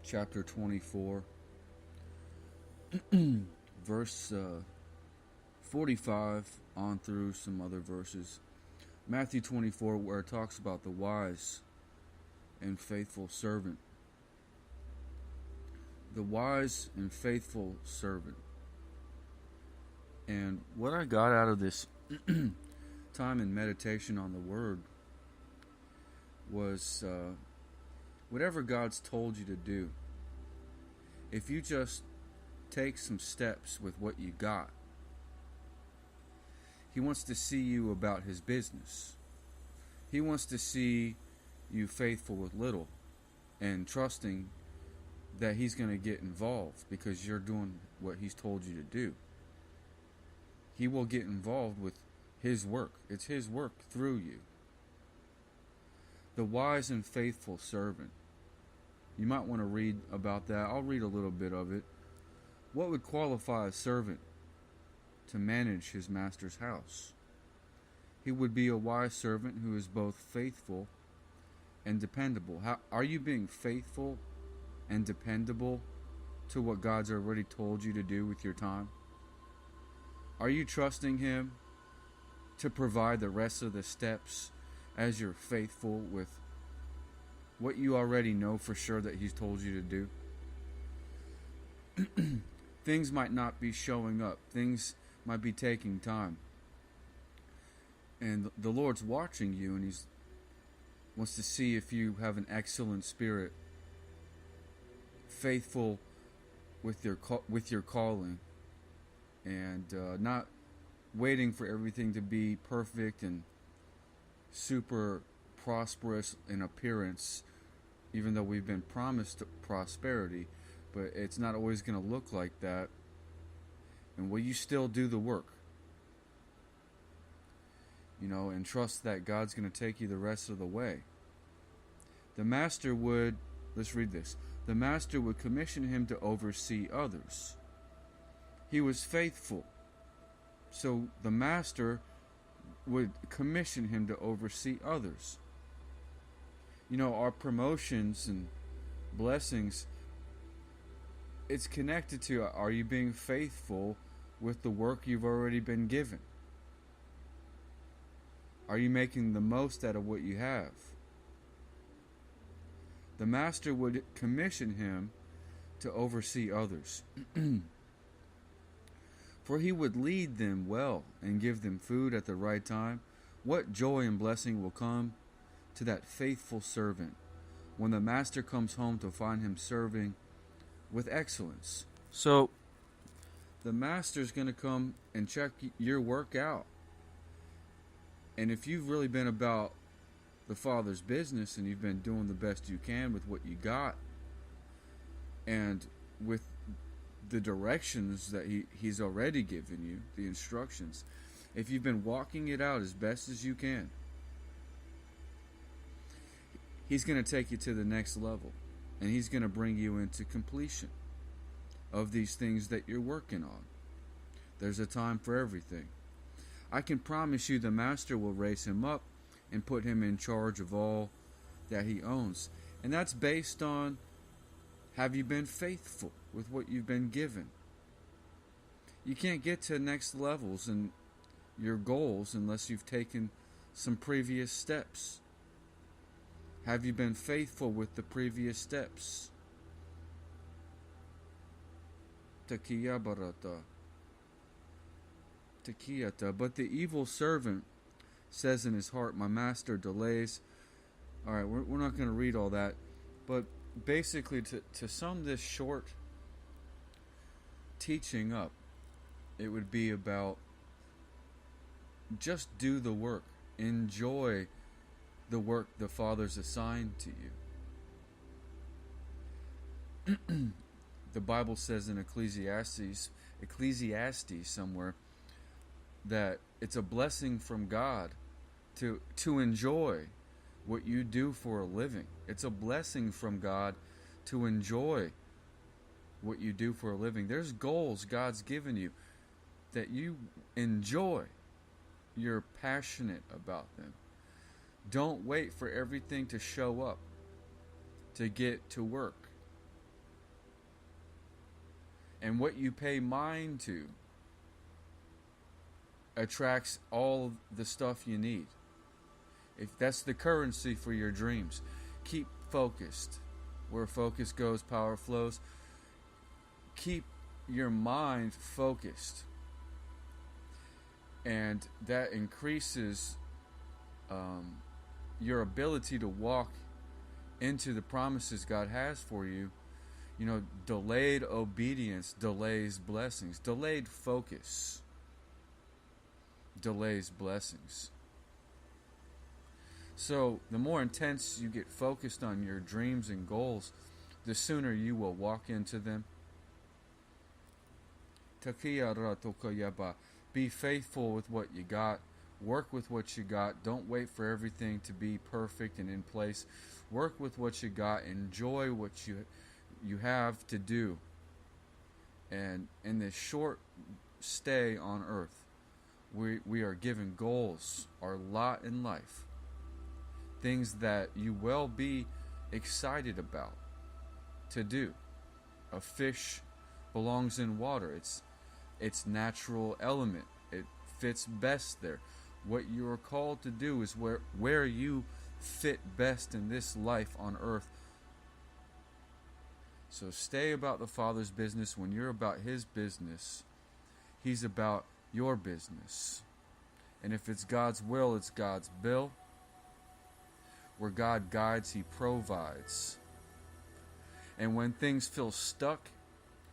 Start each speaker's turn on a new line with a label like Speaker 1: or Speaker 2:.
Speaker 1: chapter 24, verse 45 on through some other verses. Matthew 24, where it talks about the wise and faithful servant. The wise and faithful servant. And what I got out of this time in meditation on the Word was whatever God's told you to do, if you just take some steps with what you got, He wants to see you about His business. He wants to see you faithful with little and trusting that He's going to get involved because you're doing what He's told you to do. He will get involved with His work. It's His work through you. The wise and faithful servant. You might want to read about that. I'll read a little bit of it. What would qualify a servant to manage his master's house? He would be a wise servant who is both faithful and dependable. Are you being faithful and dependable to what God's already told you to do with your time? Are you trusting Him to provide the rest of the steps as you're faithful with what you already know for sure that He's told you to do? Things might not be showing up. Things might be taking time. And the Lord's watching you, and He wants to see if you have an excellent spirit, faithful with your calling, and not waiting for everything to be perfect and super prosperous in appearance, even though we've been promised prosperity, but it's not always going to look like that. And will you still do the work? And trust that God's going to take you the rest of the way. The master would, let's read this. The master would commission him to oversee others. He was faithful. So the master would commission him to oversee others. Our promotions and blessings, it's connected to, are you being faithful with the work you've already been given? Are you making the most out of what you have? The master would commission him to oversee others. For he would lead them well and give them food at the right time. What joy and blessing will come to that faithful servant when the master comes home to find him serving with excellence. So, the master's going to come and check your work out. And if you've really been about the Father's business and you've been doing the best you can with what you got and with the directions that He's already given you, the instructions, if you've been walking it out as best as you can, He's going to take you to the next level, and He's going to bring you into completion of these things that you're working on. There's a time for everything. I can promise you the master will raise him up and put him in charge of all that he owns. And that's based on, have you been faithful with what you've been given? You can't get to next levels and your goals unless you've taken some previous steps. Have you been faithful with the previous steps? Takiya barata. Takiyata. But the evil servant says in his heart, my master delays. Alright, we're not going to read all that. But basically, to sum this short teaching up, it would be about just do the work. Enjoy the work the Father's assigned to you. The Bible says in Ecclesiastes somewhere, that it's a blessing from God to enjoy what you do for a living. It's a blessing from God to enjoy what you do for a living. There's goals God's given you that you enjoy. You're passionate about them. Don't wait for everything to show up to get to work. And what you pay mind to attracts all the stuff you need. If that's the currency for your dreams, keep focused. Where focus goes, power flows. Keep your mind focused. And that increases your ability to walk into the promises God has for you. You know, delayed obedience delays blessings. Delayed focus delays blessings. So the more intense you get focused on your dreams and goals, the sooner you will walk into them. Be faithful with what you got. Work with what you got. Don't wait for everything to be perfect and in place. Work with what you got. Enjoy what you have to do. And in this short stay on earth, we are given goals, our lot in life. Things that you will be excited about to do. A fish belongs in water. Its natural element. It fits best there. What you are called to do is where you fit best in this life on earth. So stay about the Father's business. When you're about His business, He's about your business. And if it's God's will, it's God's bill. Where God guides, He provides. And when things feel stuck